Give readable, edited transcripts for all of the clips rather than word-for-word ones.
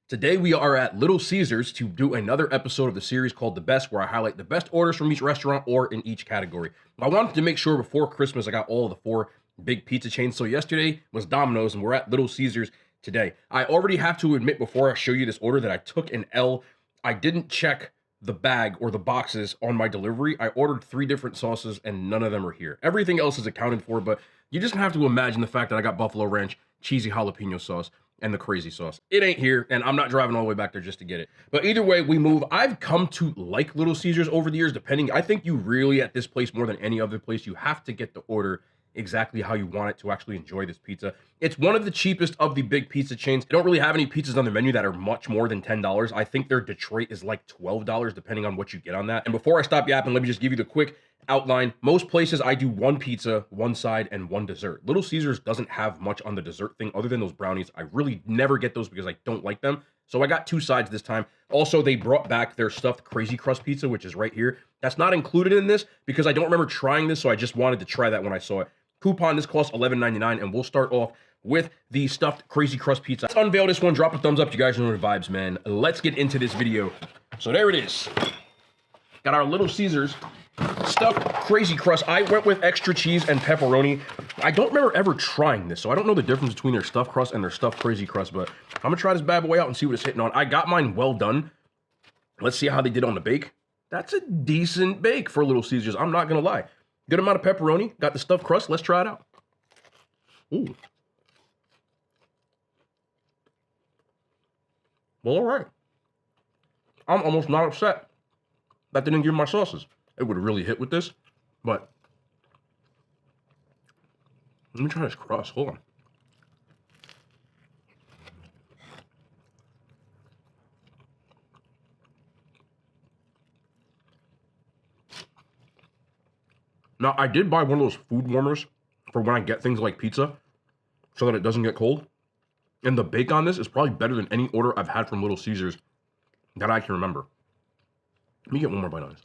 Today we are at Little Caesars to do another episode of the series called The Best, where I highlight the best orders from each restaurant or in each category. I wanted to make sure before Christmas I got all of the 4 big pizza chains. So yesterday was Domino's and we're at Little Caesars today. I already have to admit before I show you this order that I took an L. I didn't check the bag or the boxes on my delivery. I ordered 3 different sauces and none of them are here. Everything else is accounted for, but you just have to imagine the fact that I got buffalo ranch, cheesy jalapeno sauce, and the crazy sauce. It ain't here, and I'm not driving all the way back there just to get it. But either way, we move. I've come to like Little Caesars over the years, depending. I think you really, at this place, more than any other place, you have to get the order exactly how you want it to actually enjoy this pizza. It's one of the cheapest of the big pizza chains. They don't really have any pizzas on the menu that are much more than $10. I think their Detroit is like $12, depending on what you get on that. And before I stop yapping, let me just give you the quick outline. Most places I do 1 pizza, 1 side, and 1 dessert. Little Caesars doesn't have much on the dessert thing other than those brownies. I really never get those because I don't like them. So I got 2 sides this time. Also, they brought back their stuffed crazy crust pizza, which is right here. That's not included in this because I don't remember trying this, so I just wanted to try that when I saw it. Coupon, this costs $11.99, and we'll start off with the stuffed crazy crust pizza. Let's unveil this one. Drop a thumbs up. You guys know the vibes, man. Let's get into this video. So there it is. Got our Little Caesars stuffed crazy crust. I went with extra cheese and pepperoni. I don't remember ever trying this, so I don't know the difference between their stuffed crust and their stuffed crazy crust, but I'm gonna try this bad boy out and see what it's hitting on. I got mine well done. Let's see how they did on the bake. That's a decent bake for Little Caesars. I'm not gonna lie. Good amount of pepperoni. Got the stuffed crust. Let's try it out. Ooh. Well, all right. I'm almost not upset that they didn't give me my sauces. It would really hit with this, but let me try this crust. Hold on. Now, I did buy one of those food warmers for when I get things like pizza so that it doesn't get cold. And the bake on this is probably better than any order I've had from Little Caesars that I can remember. Let me get one more bite on this.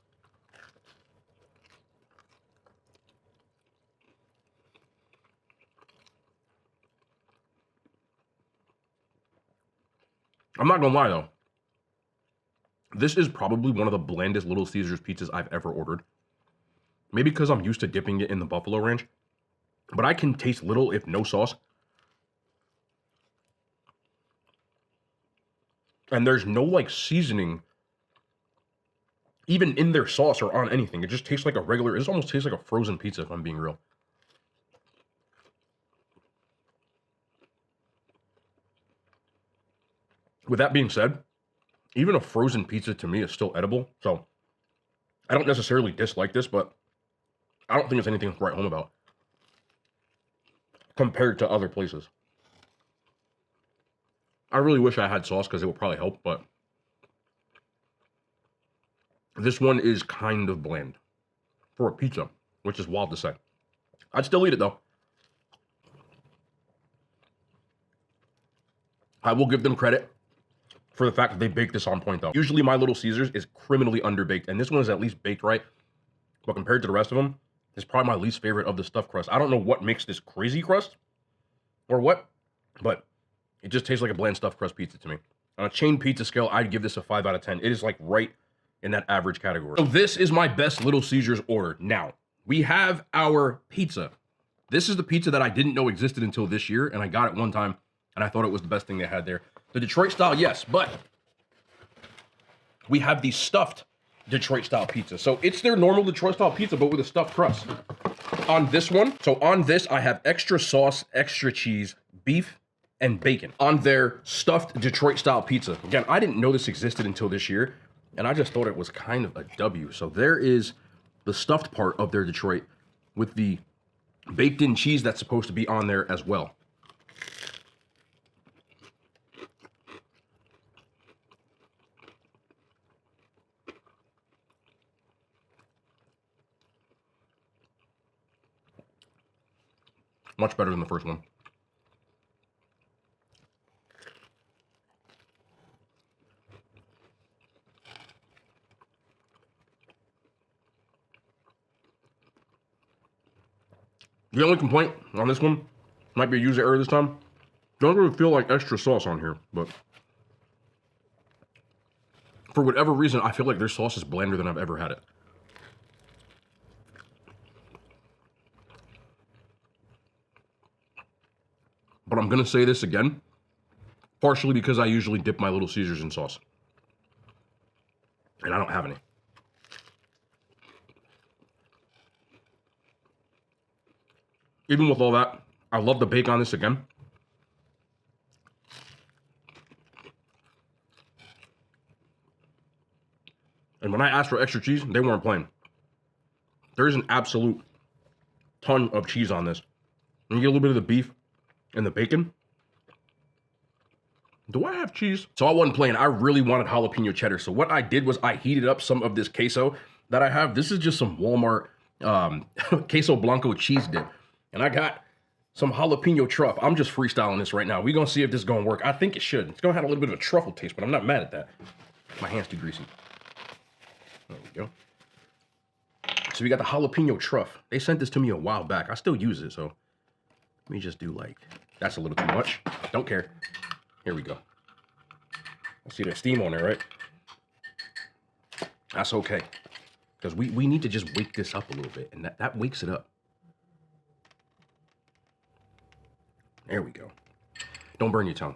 I'm not gonna lie though. This is probably one of the blandest Little Caesars pizzas I've ever ordered. Maybe because I'm used to dipping it in the buffalo ranch. But I can taste little, if no sauce. And there's no like seasoning even in their sauce or on anything. It just tastes like a regular, it almost tastes like a frozen pizza if I'm being real. With that being said, even a frozen pizza to me is still edible. So I don't necessarily dislike this, but I don't think there's anything to write home about compared to other places. I really wish I had sauce because it would probably help, but this one is kind of bland for a pizza, which is wild to say. I'd still eat it though. I will give them credit for the fact that they baked this on point though. Usually my Little Caesars is criminally underbaked, and this one is at least baked right. But compared to the rest of them, it's probably my least favorite of the stuffed crust. I don't know what makes this crazy crust or what, but it just tastes like a bland stuffed crust pizza to me. On a chain pizza scale, I'd give this a 5 out of 10. It is like right in that average category. So this is my best Little Caesars order. Now, we have our pizza. This is the pizza that I didn't know existed until this year, and I got it one time, and I thought it was the best thing they had there. The Detroit style, yes, but we have the stuffed Detroit style pizza. So it's their normal Detroit style pizza, but with a stuffed crust. On this one, so on this, I have extra sauce, extra cheese, beef, and bacon. On their stuffed Detroit style pizza. Again, I didn't know this existed until this year, and I just thought it was kind of a W. So there is the stuffed part of their Detroit with the baked in cheese that's supposed to be on there as well. Much better than the first one. The only complaint on this one, might be a user error this time, don't really feel like extra sauce on here, but For whatever reason, I feel like their sauce is blander than I've ever had it. But I'm gonna say this again, partially because I usually dip my Little Caesars in sauce. And I don't have any. Even with all that, I love the bake on this again. And when I asked for extra cheese, they weren't playing. There is an absolute ton of cheese on this. And you get a little bit of the beef and the bacon. Do I have cheese? So I wasn't playing. I really wanted jalapeno cheddar. So what I did was I heated up some of this queso that I have. This is just some Walmart queso blanco cheese dip. And I got some jalapeno truff. I'm just freestyling this right now. We're going to see if this is going to work. I think it should. It's going to have a little bit of a truffle taste, but I'm not mad at that. My hand's too greasy. There we go. So we got the jalapeno truff. They sent this to me a while back. I still use it, so let me just do like, that's a little too much. Don't care. Here we go. I see there's steam on there, right? That's okay. Because we need to just wake this up a little bit, and that wakes it up. There we go. Don't burn your tongue.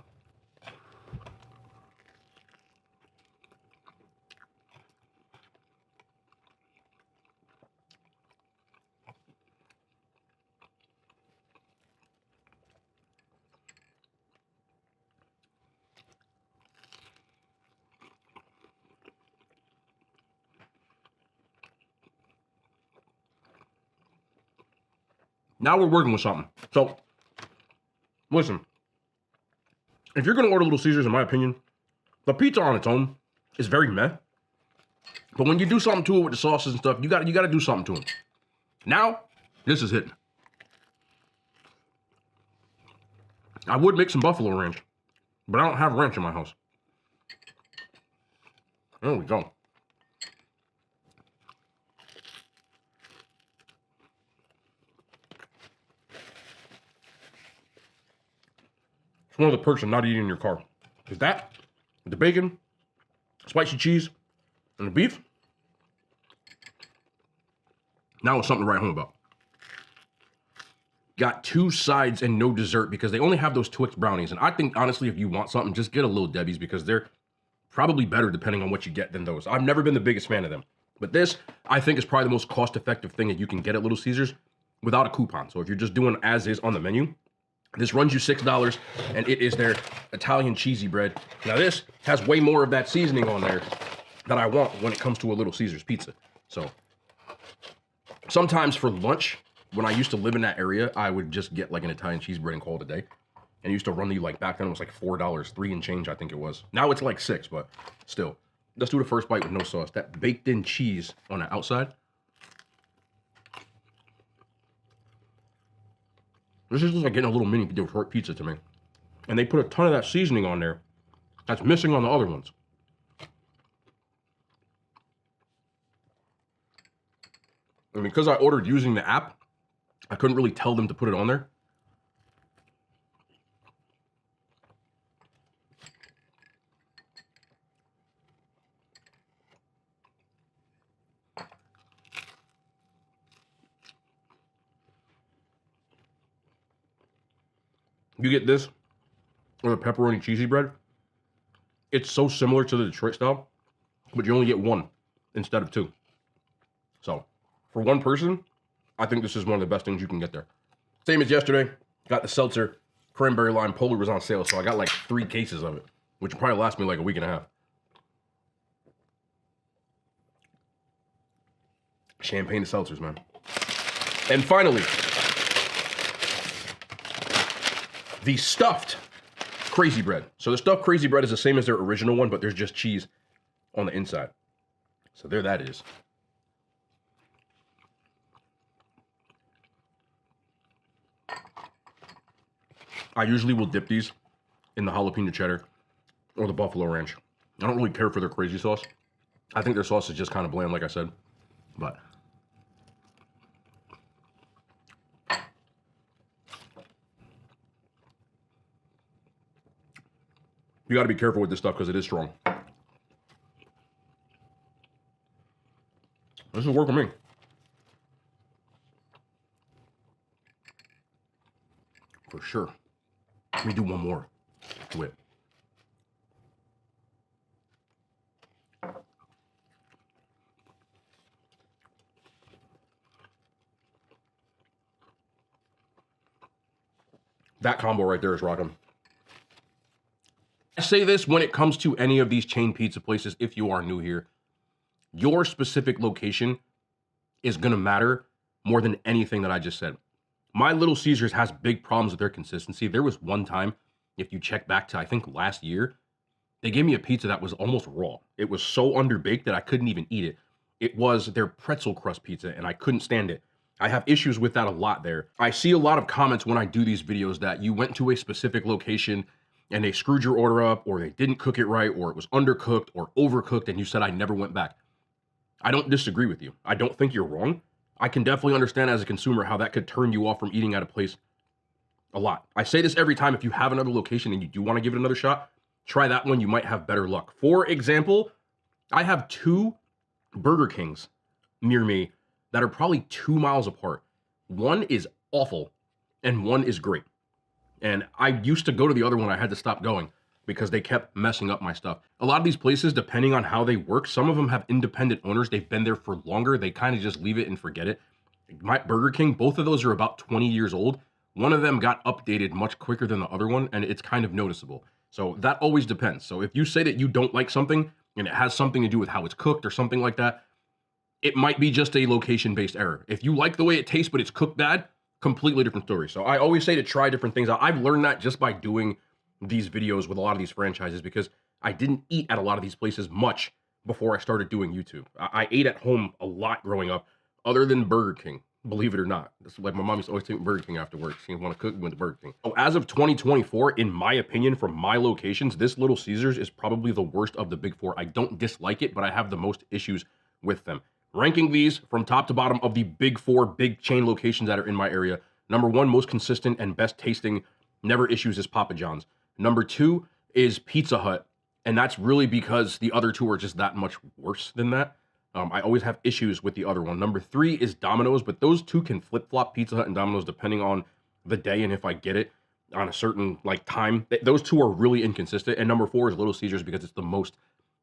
Now we're working with something. So, listen. If you're going to order Little Caesars, in my opinion, the pizza on its own is very meh. But when you do something to it with the sauces and stuff, you got to do something to them. Now, this is hitting. I would make some buffalo ranch, but I don't have ranch in my house. There we go. It's one of the perks of not eating in your car. Is that, the bacon, spicy cheese, and the beef. Now it's something to write home about. Got 2 sides and no dessert because they only have those Twix brownies. And I think, honestly, if you want something, just get a Little Debbie's because they're probably better depending on what you get than those. I've never been the biggest fan of them. But this, I think, is probably the most cost-effective thing that you can get at Little Caesars without a coupon. So if you're just doing as is on the menu, this runs you $6, and it is their Italian cheesy bread. Now this has way more of that seasoning on there that I want when it comes to a Little Caesars pizza. So sometimes for lunch, when I used to live in that area, I would just get like an Italian cheese bread and call it a day. And it used to run you like, back then it was like $4, 3 and change I think it was. Now it's like 6, but still. Let's do the first bite with no sauce. That baked in cheese on the outside. This is just like getting a little mini Detroit pizza to me. And they put a ton of that seasoning on there that's missing on the other ones. And because I ordered using the app, I couldn't really tell them to put it on there. You get this, or the pepperoni cheesy bread. It's so similar to the Detroit style, but you only get 1 instead of 2. So, for one person, I think this is one of the best things you can get there. Same as yesterday, got the seltzer, cranberry lime, Polar was on sale, so I got like 3 cases of it, which will probably last me like a week and a half. Champagne and seltzers, man. And finally, the stuffed crazy bread. So the stuffed crazy bread is the same as their original one, but there's just cheese on the inside. So there that is. I usually will dip these in the jalapeno cheddar or the buffalo ranch. I don't really care for their crazy sauce. I think their sauce is just kind of bland, like I said. But you got to be careful with this stuff because it is strong. This is working for me. For sure. Let me do one more to it. That combo right there is rocking. I say this when it comes to any of these chain pizza places, if you are new here, your specific location is going to matter more than anything that I just said. My Little Caesars has big problems with their consistency. There was one time, if you check back to, I think, last year, they gave me a pizza that was almost raw. It was so underbaked that I couldn't even eat it. It was their pretzel crust pizza, and I couldn't stand it. I have issues with that a lot there. I see a lot of comments when I do these videos that you went to a specific location and they screwed your order up, or they didn't cook it right, or it was undercooked or overcooked, and you said I never went back. I don't disagree with you. I don't think you're wrong. I can definitely understand as a consumer how that could turn you off from eating at a place a lot. I say this every time. If you have another location and you do want to give it another shot, try that one. You might have better luck. For example, I have 2 Burger Kings near me that are probably 2 miles apart. One is awful and one is great. And I used to go to the other one. I had to stop going because they kept messing up my stuff. A lot of these places, depending on how they work, some of them have independent owners. They've been there for longer. They kind of just leave it and forget it. My Burger King, both of those are about 20 years old. One of them got updated much quicker than the other one, and it's kind of noticeable. So that always depends. So if you say that you don't like something and it has something to do with how it's cooked or something like that, it might be just a location-based error. If you like the way it tastes but it's cooked bad, completely different story. So I always say to try different things out. I've learned that just by doing these videos with a lot of these franchises because I didn't eat at a lot of these places much before I started doing YouTube. I ate at home a lot growing up, other than Burger King, believe it or not. That's like my mom used to always take me to Burger King after work. She didn't want to cook, we went to Burger King. So as of 2024, in my opinion, from my locations, this Little Caesars is probably the worst of the big 4. I don't dislike it, but I have the most issues with them. Ranking these from top to bottom of the big 4 big chain locations that are in my area, number 1, most consistent and best tasting, never issues, is Papa John's. Number 2 is Pizza Hut, and that's really because the other 2 are just that much worse than that. I always have issues with the other one. Number 3 is Domino's, but those 2 can flip-flop, Pizza Hut and Domino's, depending on the day and if I get it on a certain time. Those 2 are really inconsistent. And number 4 is Little Caesars because it's the most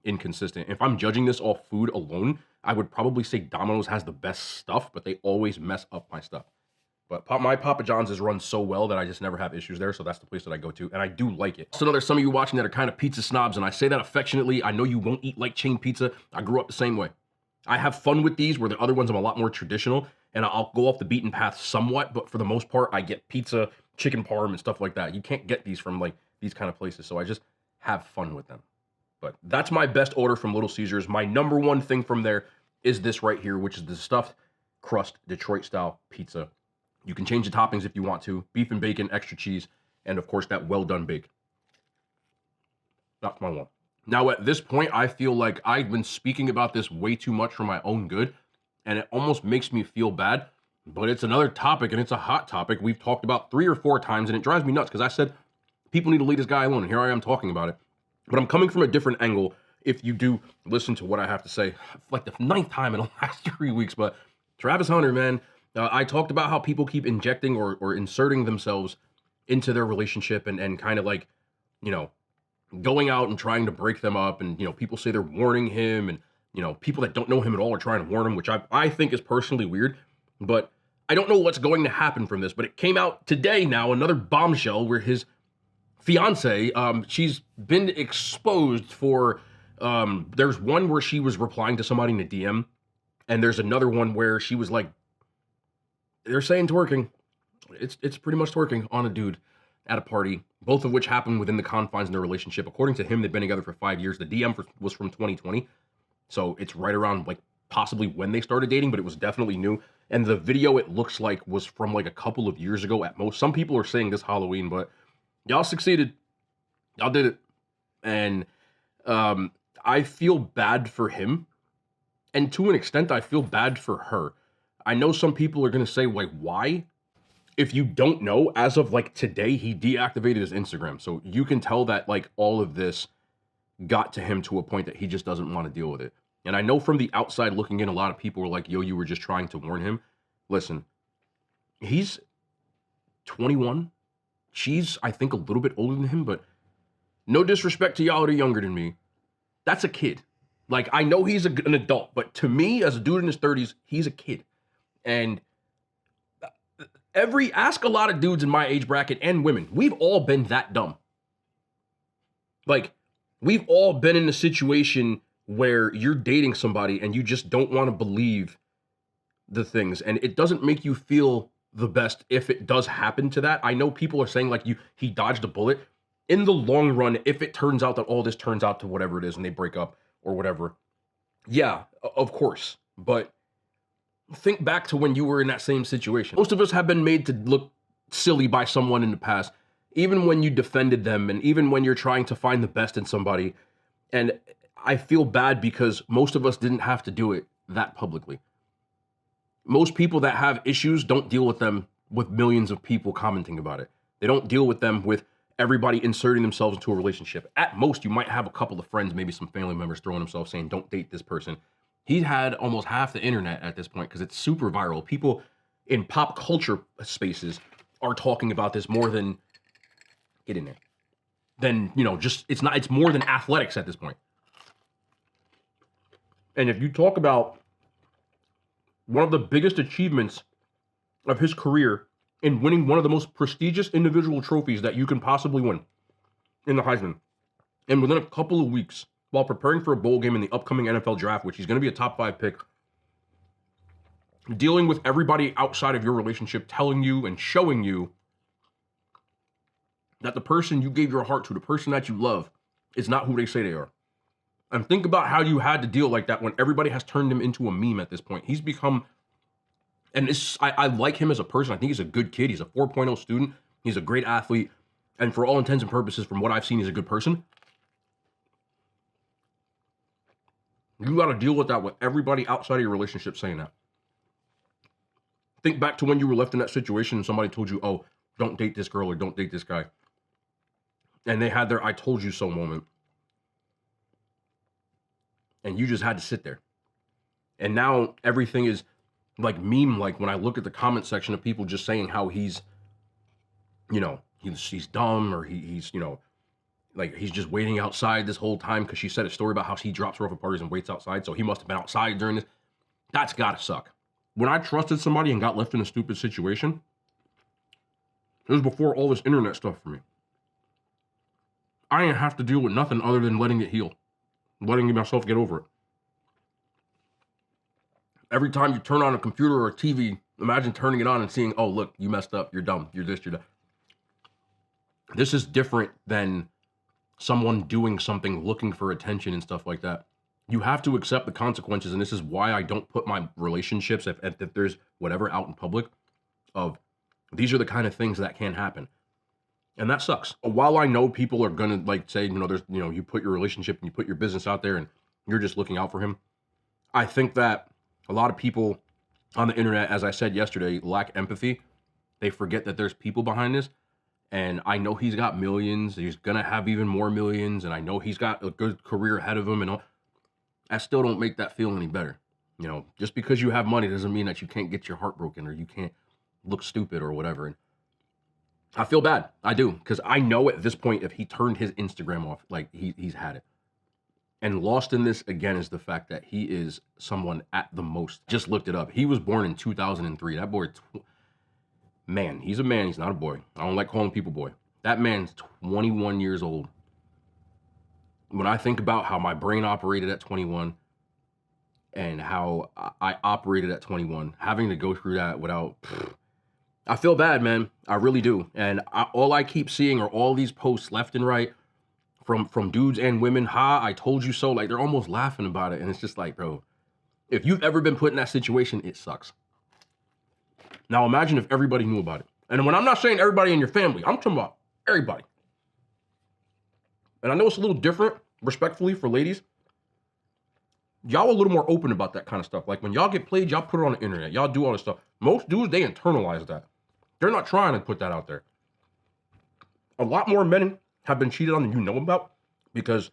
inconsistent. If I'm judging this off food alone, I would probably say Domino's has the best stuff, but they always mess up my stuff. But my Papa John's is run so well that I just never have issues there, so that's the place that I go to, and I do like it. So there's some of you watching that are kind of pizza snobs, and I say that affectionately. I know you won't eat like chain pizza. I grew up the same way. I have fun with these, where the other ones I'm a lot more traditional, and I'll go off the beaten path somewhat, but for the most part, I get pizza, chicken parm, and stuff like that. You can't get these from like these kind of places, so I just have fun with them. But that's my best order from Little Caesars. My number 1 thing from there is this right here, which is the stuffed crust Detroit-style pizza. You can change the toppings if you want to. Beef and bacon, extra cheese, and of course that well-done bake. That's my one. Now at this point, I feel like I've been speaking about this way too much for my own good, and it almost makes me feel bad, but it's another topic, and it's a hot topic we've talked about 3 or 4 times, and it drives me nuts, because I said, people need to leave this guy alone, and here I am talking about it. But I'm coming from a different angle if you do listen to what I have to say. Like the 9th time in the last 3 weeks, but Travis Hunter, man, I talked about how people keep injecting or inserting themselves into their relationship and kind of like, you know, going out and trying to break them up. And, you know, people say they're warning him, and, you know, people that don't know him at all are trying to warn him, which I think is personally weird. But I don't know what's going to happen from this, but it came out today now, another bombshell where his fiance, she's been exposed for, there's one where she was replying to somebody in a DM, and there's another one where she was like, they're saying twerking. It's pretty much twerking on a dude at a party, both of which happened within the confines of their relationship. According to him, they've been together for 5 years. The DM was from 2020, so it's right around like possibly when they started dating, but it was definitely new. And the video, it looks like, was from like a couple of years ago at most. Some people are saying this Halloween, but y'all succeeded. Y'all did it. And I feel bad for him. And to an extent, I feel bad for her. I know some people are going to say, like, why? If you don't know, as of like today, he deactivated his Instagram. So you can tell that like all of this got to him to a point that he just doesn't want to deal with it. And I know from the outside looking in, a lot of people were like, yo, you were just trying to warn him. Listen, he's 21. She's, I think, a little bit older than him, but no disrespect to y'all that are younger than me. That's a kid. Like, I know he's an adult, but to me, as a dude in his 30s, he's a kid. And ask a lot of dudes in my age bracket and women, we've all been that dumb. Like, we've all been in a situation where you're dating somebody and you just don't want to believe the things. And it doesn't make you feel the best if it does happen to that. I know people are saying like he dodged a bullet. In the long run, if it turns out that all this turns out to whatever it is and they break up or whatever, yeah, of course. But think back to when you were in that same situation. Most of us have been made to look silly by someone in the past, even when you defended them and even when you're trying to find the best in somebody. And I feel bad because most of us didn't have to do it that publicly. Most people that have issues don't deal with them with millions of people commenting about it. They don't deal with them with everybody inserting themselves into a relationship. At most, you might have a couple of friends, maybe some family members throwing themselves saying, don't date this person. He had almost half the internet at this point because it's super viral. People in pop culture spaces are talking about this more than, get in there, than, it's more than athletics at this point. And if you talk about one of the biggest achievements of his career in winning one of the most prestigious individual trophies that you can possibly win in the Heisman, and within a couple of weeks, while preparing for a bowl game in the upcoming NFL draft, which he's going to be a top 5 pick, dealing with everybody outside of your relationship telling you and showing you that the person you gave your heart to, the person that you love, is not who they say they are. And think about how you had to deal like that when everybody has turned him into a meme at this point. He's become, and I like him as a person. I think he's a good kid. He's a 4.0 student. He's a great athlete. And for all intents and purposes, from what I've seen, he's a good person. You got to deal with that with everybody outside of your relationship saying that. Think back to when you were left in that situation and somebody told you, oh, don't date this girl or don't date this guy. And they had their I told you so moment. And you just had to sit there. And now everything is like meme-like when I look at the comment section of people just saying how he's, he's dumb or he's, like he's just waiting outside this whole time because she said a story about how he drops her off at parties and waits outside. So he must have been outside during this. That's gotta suck. When I trusted somebody and got left in a stupid situation, it was before all this internet stuff for me. I didn't have to deal with nothing other than letting it heal. Letting myself get over it. Every time you turn on a computer or a TV, imagine turning it on and seeing, oh, look, you messed up, you're dumb, you're this, you're that. This is different than someone doing something, looking for attention and stuff like that. You have to accept the consequences, and this is why I don't put my relationships, if there's whatever out in public, of these are the kind of things that can happen. And that sucks. While I know people are gonna like say, there's, you put your relationship and you put your business out there and you're just looking out for him. I think that a lot of people on the internet, as I said yesterday, lack empathy. They forget that there's people behind this. And I know he's got millions. He's gonna have even more millions. And I know he's got a good career ahead of him and all. I still don't make that feel any better. Just because you have money doesn't mean that you can't get your heart broken or you can't look stupid or whatever. And I feel bad. I do. Because I know at this point, if he turned his Instagram off, like he's had it. And lost in this, again, is the fact that he is someone at the most. Just looked it up. He was born in 2003. That boy, man, he's a man. He's not a boy. I don't like calling people boy. That man's 21 years old. When I think about how my brain operated at 21 and how I operated at 21, having to go through that without... I feel bad, man. I really do. And all I keep seeing are all these posts left and right from dudes and women. I told you so. Like, they're almost laughing about it. And it's just like, bro, if you've ever been put in that situation, it sucks. Now, imagine if everybody knew about it. And when I'm not saying everybody in your family, I'm talking about everybody. And I know it's a little different, respectfully, for ladies. Y'all a little more open about that kind of stuff. Like, when y'all get played, y'all put it on the internet. Y'all do all this stuff. Most dudes, they internalize that. They're not trying to put that out there. A lot more men have been cheated on than you know about because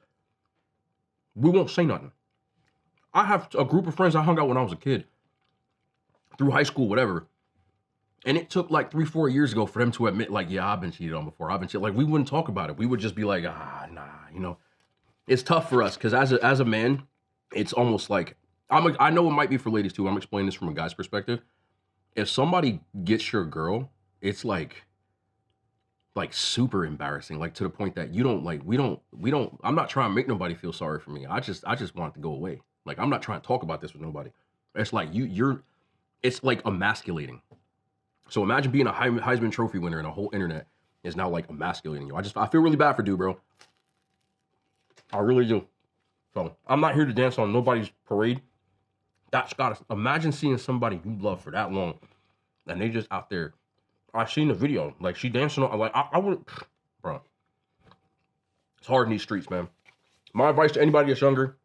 we won't say nothing. I have a group of friends I hung out when I was a kid, through high school, whatever. And it took like 3, 4 years ago for them to admit, like, yeah, I've been cheated on before. I've been cheated. Like, we wouldn't talk about it. We would just be like, nah, you know. It's tough for us because as a man, it's almost like I know it might be for ladies too. I'm explaining this from a guy's perspective. If somebody gets your girl, it's like super embarrassing, like to the point that you don't like we don't I'm not trying to make nobody feel sorry for me. I just want it to go away. Like I'm not trying to talk about this with nobody. It's like you're it's like emasculating. So imagine being a Heisman Trophy winner and the whole internet is now like emasculating you. I feel really bad for dude, bro. I really do. So I'm not here to dance on nobody's parade. That's gotta imagine seeing somebody you love for that long and they just out there. I seen the video. Like she dancing on like I would bro. It's hard in these streets, man. My advice to anybody that's younger,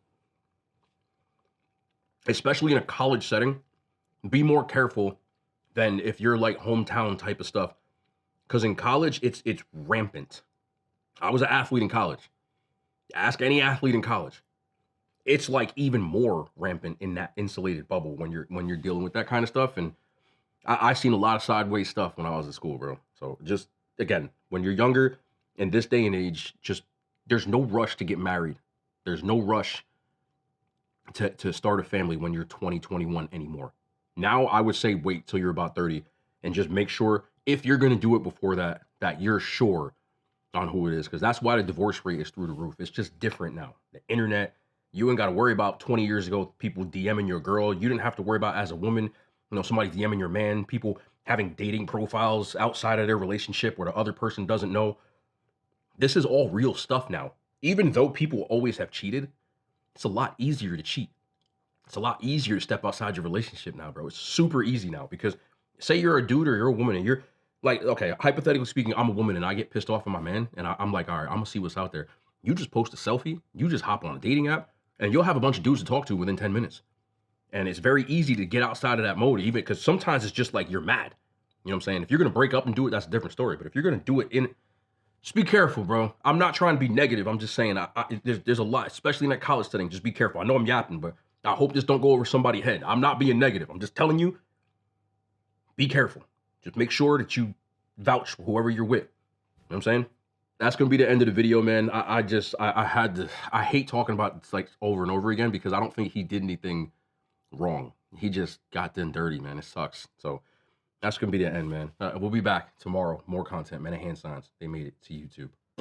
especially in a college setting, be more careful than if you're like hometown type of stuff. Because in college, it's rampant. I was an athlete in college. Ask any athlete in college. It's like even more rampant in that insulated bubble when you're dealing with that kind of stuff. And I seen a lot of sideways stuff when I was in school, bro. So just again, when you're younger in this day and age, just there's no rush to get married. There's no rush to start a family when you're 20, 21 anymore. Now I would say wait till you're about 30 and just make sure if you're gonna do it before that you're sure on who it is. Because that's why the divorce rate is through the roof. It's just different now. The internet, you ain't gotta worry about 20 years ago, people DMing your girl. You didn't have to worry about as a woman, somebody DMing your man, people having dating profiles outside of their relationship where the other person doesn't know. This is all real stuff now. Even though people always have cheated, it's a lot easier to cheat. It's a lot easier to step outside your relationship now, bro. It's super easy now because say you're a dude or you're a woman and you're like, okay, hypothetically speaking, I'm a woman and I get pissed off at my man and I'm like, all right, I'm gonna see what's out there. You just post a selfie, you just hop on a dating app, and you'll have a bunch of dudes to talk to within 10 minutes. And it's very easy to get outside of that mode, even because sometimes it's just like you're mad. You know what I'm saying? If you're gonna break up and do it, that's a different story. But if you're gonna do it just be careful, bro. I'm not trying to be negative. I'm just saying there's a lot, especially in that college setting. Just be careful. I know I'm yapping, but I hope this don't go over somebody's head. I'm not being negative. I'm just telling you, be careful. Just make sure that you vouch for whoever you're with. You know what I'm saying? That's gonna be the end of the video, man. I hate talking about this like over and over again because I don't think he did anything wrong. He just got done dirty, man. It sucks. So that's gonna be the end, man. We'll be back tomorrow. More content, man. Hand signs. They made it to YouTube.